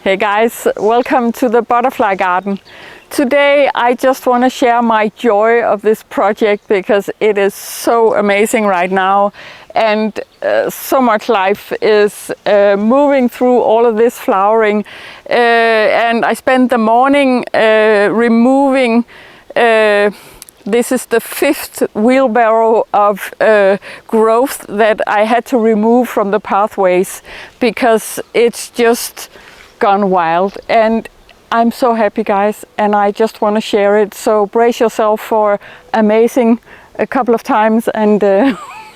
Hey guys, welcome to the butterfly garden. Today I just want to share my joy of this project because it is so amazing right now, and so much life is moving through all of this flowering, and I spent the morning removing this is the 5th wheelbarrow of growth that I had to remove from the pathways because it's just gone wild, and I'm so happy, guys, and I just want to share it. So brace yourself for amazing a couple of times and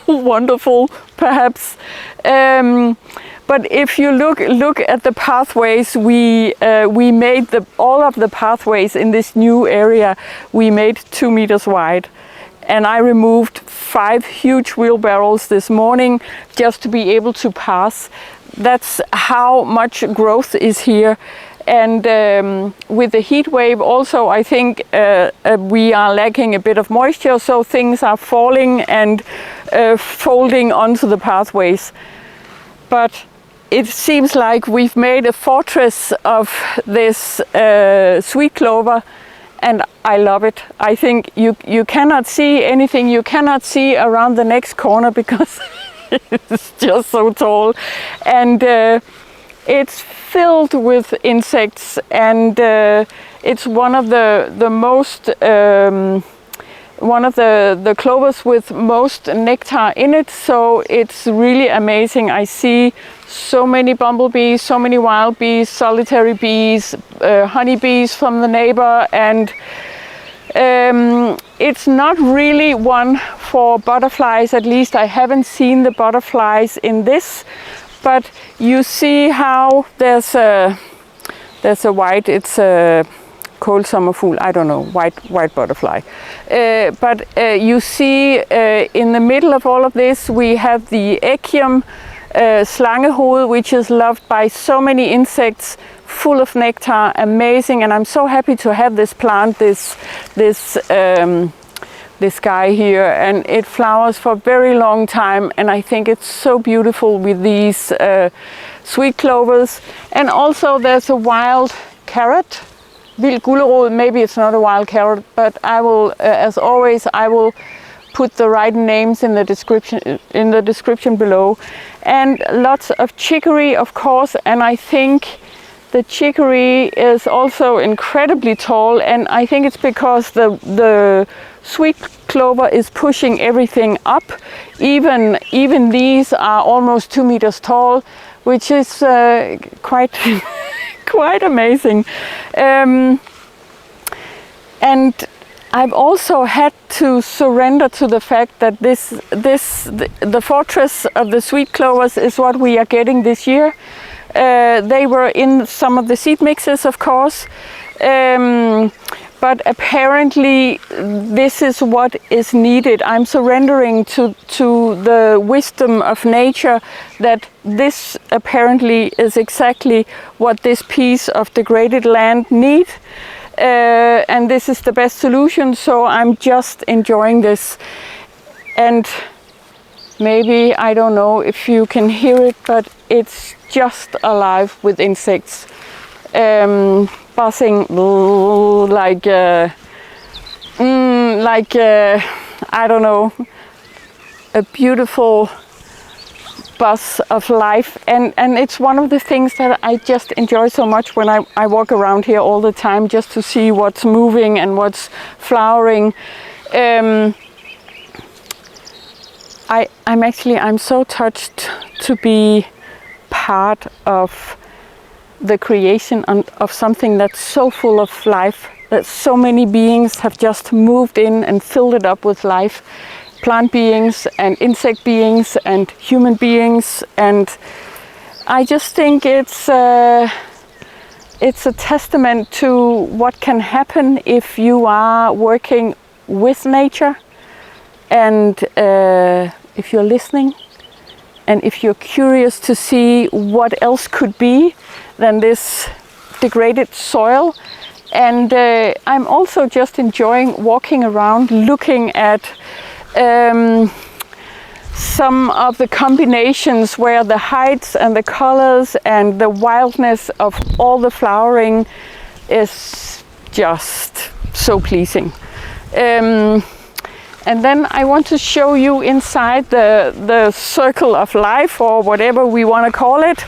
wonderful perhaps. But if you look at the pathways, we made all of the pathways in this new area. We made 2 meters wide, and I removed 5 huge wheelbarrows this morning just to be able to pass. That's how much growth is here. And with the heat wave also, I think we are lacking a bit of moisture, so things are falling and folding onto the pathways. But it seems like we've made a fortress of this sweet clover, and I love it. I think you cannot see anything. You cannot see around the next corner because it's just so tall, and it's filled with insects, and it's one of the most one of the clovers with most nectar in it, so it's really amazing. I see so many bumblebees, so many wild bees, solitary bees, honeybees from the neighbor, and it's not really one for butterflies. At least I haven't seen the butterflies in this, but you see how there's a white, it's a cold summer fool, I don't know, white butterfly. But you see in the middle of all of this we have the Echium Slangehoved, which is loved by so many insects, full of nectar, amazing, and I'm so happy to have this plant, this guy here, and it flowers for a very long time, and I think it's so beautiful with these sweet clovers. And also there's a wild carrot, gulerod. Maybe it's not a wild carrot, but I will, as always, I will put the right names in the description below. And lots of chicory, of course, and I think the chicory is also incredibly tall, and I think it's because the sweet clover is pushing everything up. Even these are almost 2 meters tall, which is quite quite amazing. And I've also had to surrender to the fact that the fortress of the sweet clovers is what we are getting this year. They were in some of the seed mixes, of course, but apparently this is what is needed. I'm surrendering to the wisdom of nature that this apparently is exactly what this piece of degraded land needs, and this is the best solution, so I'm just enjoying this. And maybe, I don't know if you can hear it, but it's just alive with insects, buzzing like I don't know, a beautiful buzz of life, and it's one of the things that I just enjoy so much when I walk around here all the time, just to see what's moving and what's flowering. I'm so touched to be part of the creation of something that's so full of life, that so many beings have just moved in and filled it up with life. Plant beings and insect beings and human beings, and I just think it's a testament to what can happen if you are working with nature, and if you're listening, and if you're curious to see what else could be than this degraded soil. And I'm also just enjoying walking around, looking at some of the combinations where the heights and the colors and the wildness of all the flowering is just so pleasing. And then I want to show you inside the circle of life, or whatever we want to call it.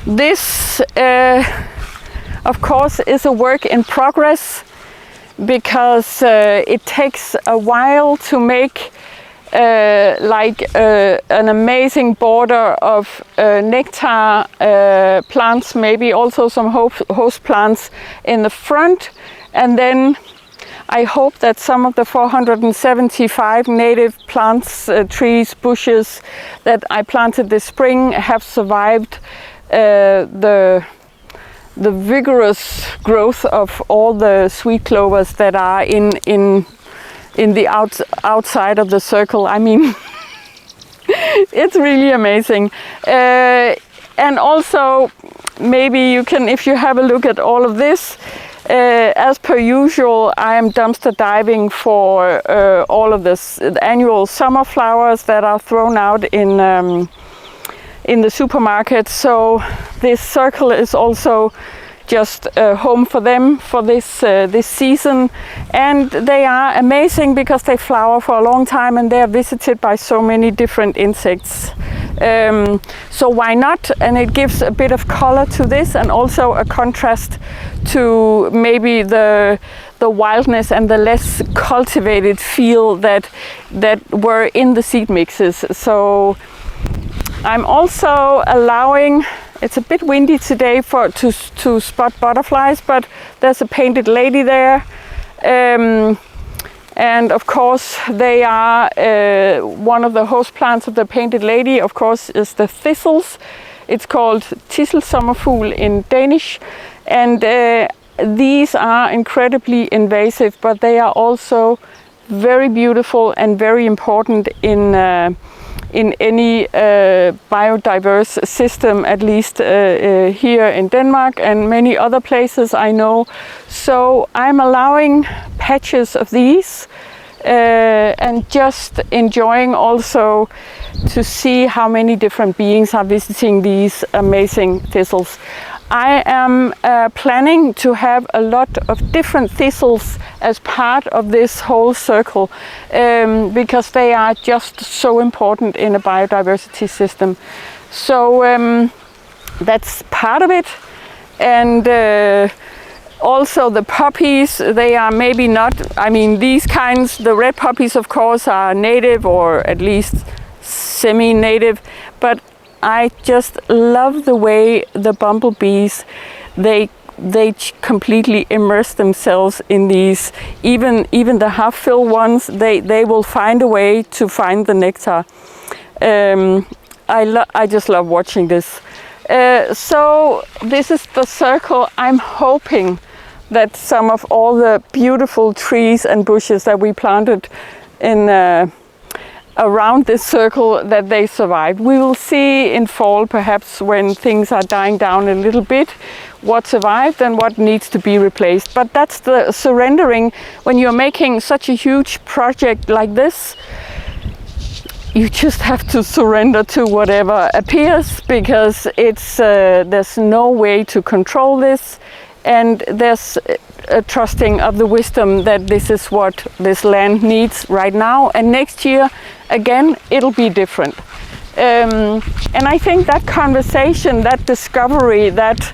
This, of course, is a work in progress, because it takes a while to make an amazing border of nectar plants, maybe also some host plants in the front. And then I hope that some of the 475 native plants, trees, bushes that I planted this spring have survived the vigorous growth of all the sweet clovers that are in the outside of the circle. I mean, it's really amazing. And also, maybe you can, if you have a look at all of this, as per usual, I am dumpster diving for all of the annual summer flowers that are thrown out in the supermarket. So this circle is also just home for them for this season, and they are amazing because they flower for a long time and they are visited by so many different insects. So why not? And it gives a bit of color to this, and also a contrast to maybe the wildness and the less cultivated feel that were in the seed mixes. So I'm also allowing, it's a bit windy today to spot butterflies, but there's a painted lady there. And of course they are, one of the host plants of the painted lady, of course, is the thistles. It's called Tisselsommerfugl in Danish. And these are incredibly invasive, but they are also very beautiful and very important in any biodiverse system, at least here in Denmark and many other places I know. So I'm allowing patches of these and just enjoying also to see how many different beings are visiting these amazing thistles. I am planning to have a lot of different thistles as part of this whole circle, because they are just so important in a biodiversity system. So that's part of it. And also the poppies, they are maybe not, I mean, these kinds, the red poppies of course are native, or at least semi-native, but I just love the way the bumblebees, they completely immerse themselves in these. Even the half-filled ones, they will find a way to find the nectar. I just love watching this. So this is the circle. I'm hoping that some of all the beautiful trees and bushes that we planted in around this circle, that they survive. We will see in fall, perhaps when things are dying down a little bit, what survived and what needs to be replaced. But that's the surrendering. When you're making such a huge project like this, you just have to surrender to whatever appears, because it's there's no way to control this, and there's a trusting of the wisdom that this is what this land needs right now, and next year again it'll be different. And I think that conversation, that discovery, that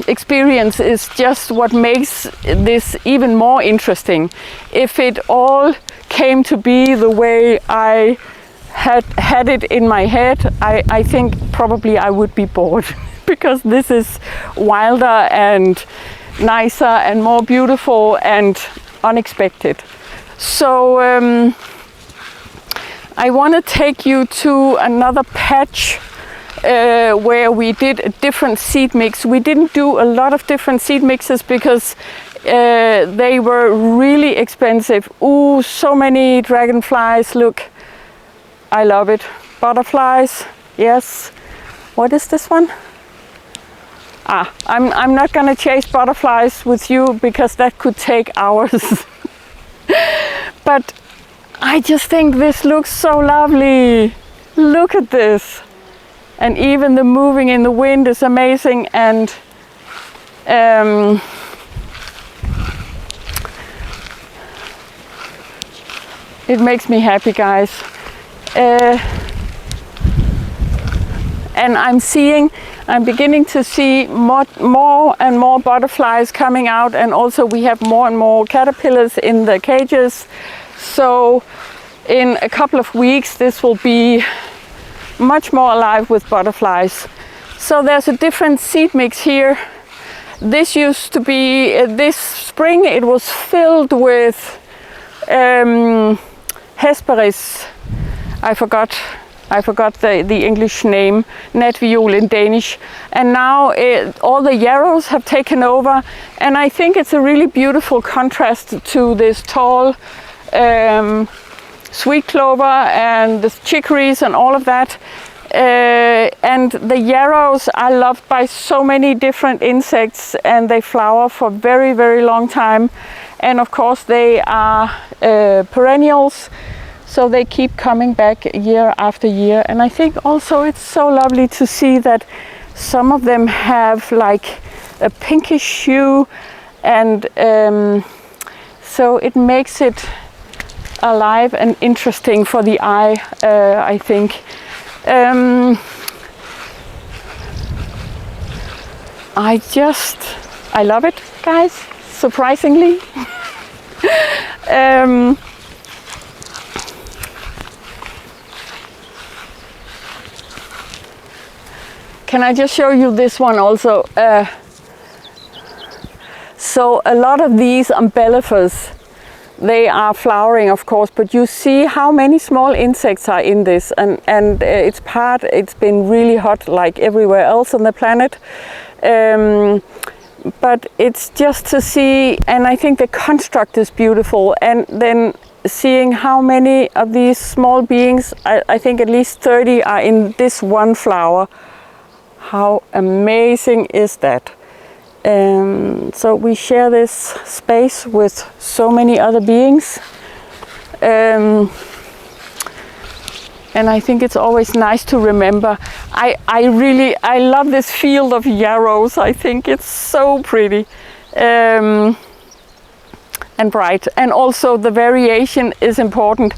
experience is just what makes this even more interesting. If it all came to be the way I had it in my head, I think probably I would be bored because this is wilder and nicer and more beautiful and unexpected. So I want to take you to another patch where we did a different seed mix. We didn't do a lot of different seed mixes because they were really expensive. Ooh, so many dragonflies, look. I love it. Butterflies, yes. What is this one? I'm not gonna chase butterflies with you because that could take hours. But I just think this looks so lovely. Look at this. And even the moving in the wind is amazing, and it makes me happy, guys. And I'm beginning to see more and more butterflies coming out, and also we have more and more caterpillars in the cages. So in a couple of weeks this will be much more alive with butterflies. So there's a different seed mix here. This used to be, this spring it was filled with Hesperis. I forgot the English name, natviol in Danish. And now all the yarrows have taken over, and I think it's a really beautiful contrast to this tall sweet clover and the chicories and all of that. And the yarrows are loved by so many different insects, and they flower for very, very long time. And of course they are perennials, so they keep coming back year after year. And I think also it's so lovely to see that some of them have like a pinkish hue, and so it makes it alive and interesting for the eye, I think. I love it, guys, surprisingly. Can I just show you this one also? So a lot of these umbellifers, they are flowering, of course, but you see how many small insects are in this, and it's been really hot like everywhere else on the planet. But it's just to see, and I think the construct is beautiful, and then seeing how many of these small beings, I think at least 30 are in this one flower. How amazing is that? So we share this space with so many other beings, and I think it's always nice to remember. I love this field of yarrows. I think it's so pretty and bright, and also the variation is important.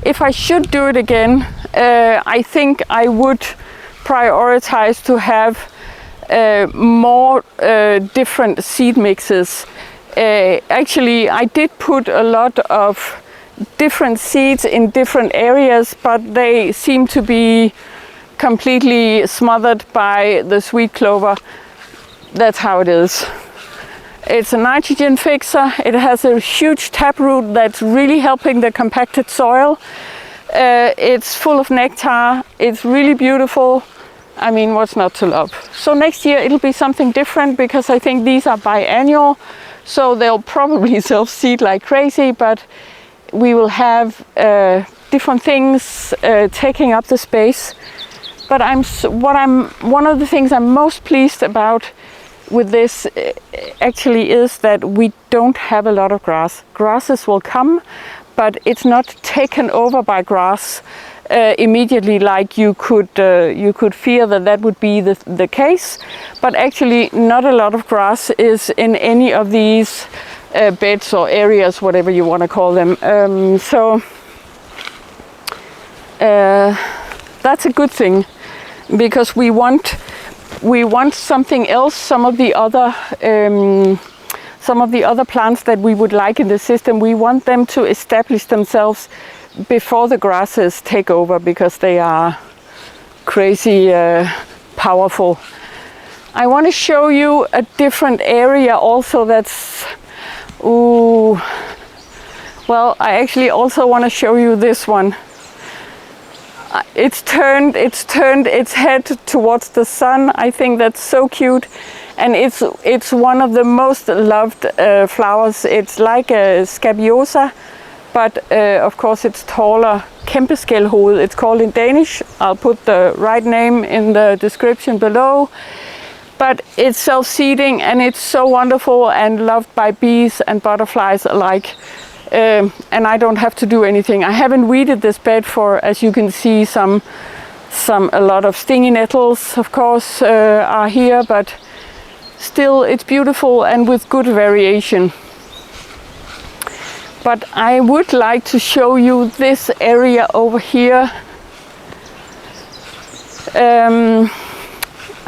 If I should do it again, I think I would prioritize to have more different seed mixes. Actually, I did put a lot of different seeds in different areas, but they seem to be completely smothered by the sweet clover. That's how it is. It's a nitrogen fixer. It has a huge taproot that's really helping the compacted soil. It's full of nectar. It's really beautiful. I mean, what's not to love? So next year it'll be something different, because I think these are biannual, so they'll probably self-seed like crazy, but we will have different things taking up the space. But one of the things I'm most pleased about with this actually is that we don't have a lot of grass. Grasses will come, but it's not taken over by grass immediately, like you could fear that would be the case. But actually not a lot of grass is in any of these beds or areas, whatever you want to call them. So that's a good thing, because we want something else. Some of the other plants that we would like in the system, we want them to establish themselves before the grasses take over, because they are crazy powerful. I want to show you a different area also that's, well, I actually also want to show you this one. It's turned its head towards the sun. I think that's so cute, and it's one of the most loved flowers. It's like a scabiosa, but of course it's taller. Kæmpeskælhoved, it's called in Danish. I'll put the right name in the description below. But it's self-seeding, and it's so wonderful and loved by bees and butterflies alike. and I don't have to do anything. I haven't weeded this bed for, as you can see, a lot of stingy nettles, of course, are here, but still it's beautiful and with good variation. But I would like to show you this area over here.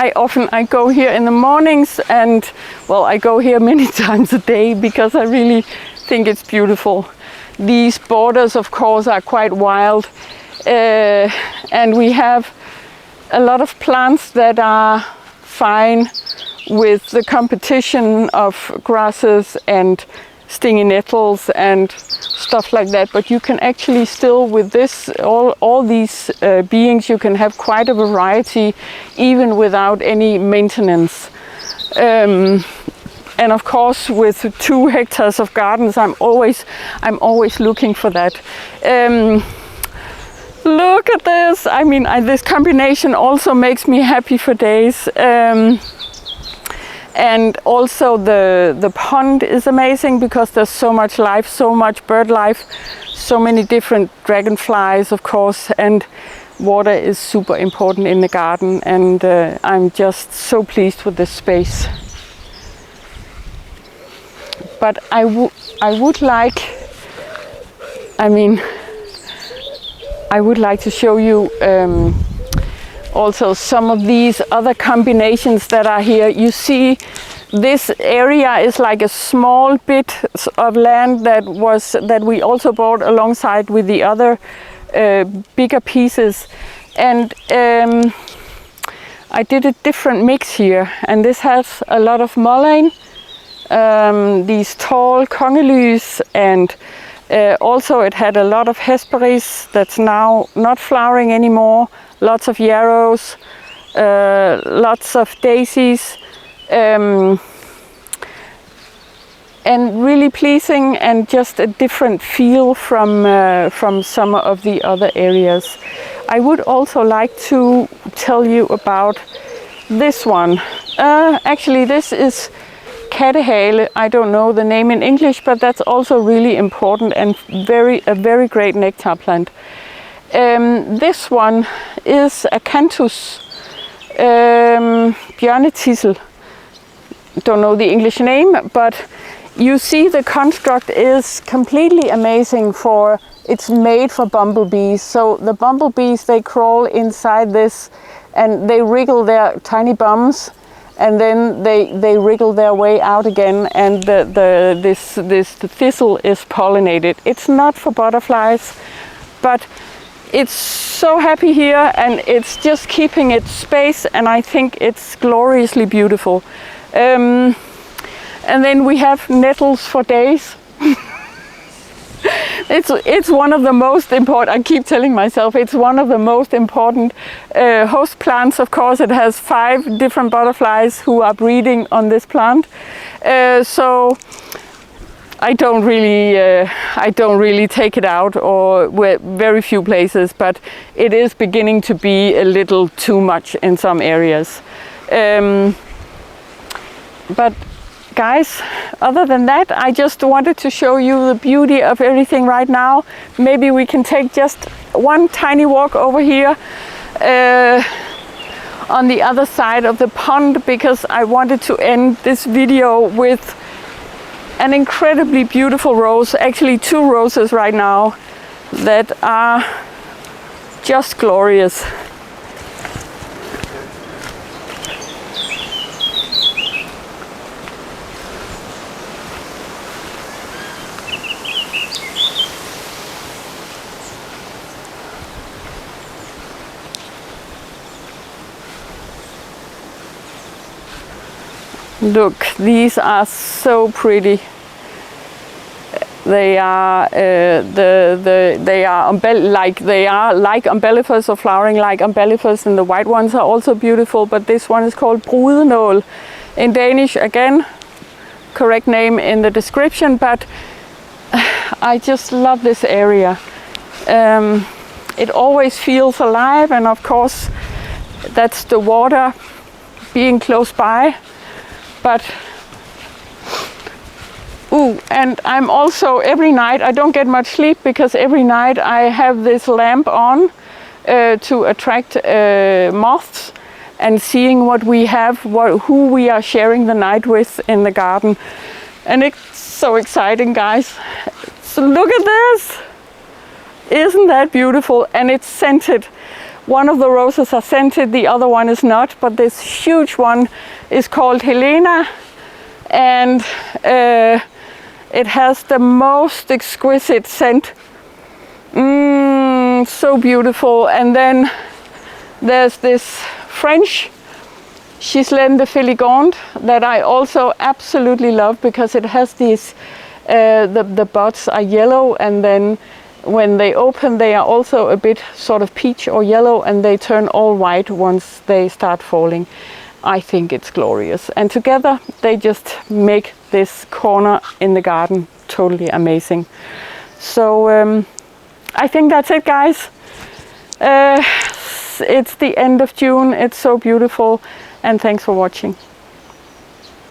I go here in the mornings, and well, I go here many times a day because I really think it's beautiful. These borders, of course, are quite wild, and we have a lot of plants that are fine with the competition of grasses and stingy nettles and stuff like that, but you can actually still, with this, all these beings, you can have quite a variety even without any maintenance. And of course, with 2 hectares of gardens, I'm always looking for that. Look at this! I mean, this combination also makes me happy for days. And also the pond is amazing because there's so much life, so much bird life, so many different dragonflies, of course, and water is super important in the garden, and I'm just so pleased with this space. But I would like to show you also some of these other combinations that are here. You see, this area is like a small bit of land that we also bought alongside with the other bigger pieces, and I did a different mix here, and this has a lot of mullein, these tall Kongelys, and also it had a lot of Hesperis that's now not flowering anymore, lots of yarrows, lots of daisies, and really pleasing, and just a different feel from some of the other areas. I would also like to tell you about this one. Actually, this is Kattehale. I don't know the name in English, but that's also really important and a very great nectar plant. This one is Acanthus bjørnetissel. Don't know the English name, but you see the construct is completely amazing. It's made for bumblebees. So the bumblebees, they crawl inside this and they wriggle their tiny bums, and then they wriggle their way out again, and this thistle is pollinated. It's not for butterflies, but it's so happy here, and it's just keeping its space, and I think it's gloriously beautiful. And then we have nettles for days. It's one of the most important, I keep telling myself, it's one of the most important host plants. Of course, it has 5 different butterflies who are breeding on this plant. So I don't really take it out, or very few places, but it is beginning to be a little too much in some areas. But guys, other than that, I just wanted to show you the beauty of everything right now. Maybe we can take just one tiny walk over here on the other side of the pond, because I wanted to end this video with an incredibly beautiful rose, actually 2 roses right now that are just glorious. Look, these are so pretty. They are like umbellifers, or flowering like umbellifers, and the white ones are also beautiful. But this one is called brudenål in Danish. Again, correct name in the description. But I just love this area. It always feels alive, and of course, that's the water being close by. But Ooh, and I'm also, every night, I don't get much sleep because every night I have this lamp on to attract moths, and seeing what we have, who we are sharing the night with in the garden. And it's so exciting, guys. So look at this. Isn't that beautiful? And it's scented. One of the roses are scented, the other one is not, but this huge one is called Helena, and it has the most exquisite scent. So beautiful. And then there's this French Gislaine de Filigrande that I also absolutely love, because it has these, the buds are yellow, and then when they open they are also a bit sort of peach or yellow, and they turn all white once they start falling. I think it's glorious, and together they just make this corner in the garden totally amazing. So I think that's it, guys. It's the end of June. It's so beautiful, and thanks for watching.